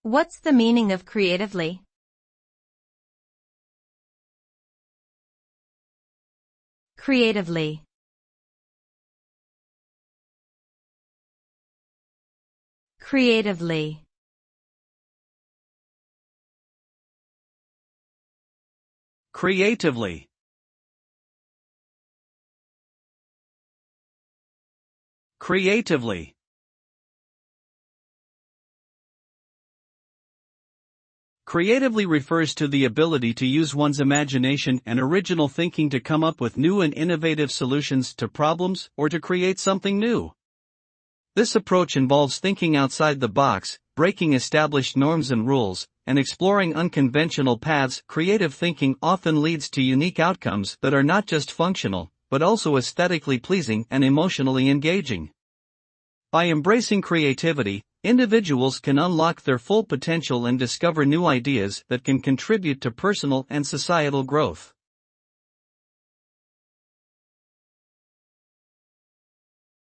What's the meaning of creatively? Creatively. Creatively. Creatively. Creatively. Creatively refers to the ability to use one's imagination and original thinking to come up with new and innovative solutions to problems or to create something new. This approach involves thinking outside the box, breaking established norms and rules, and exploring unconventional paths. Creative thinking often leads to unique outcomes that are not just functional, but also aesthetically pleasing and emotionally engaging. By embracing creativity, individuals can unlock their full potential and discover new ideas that can contribute to personal and societal growth.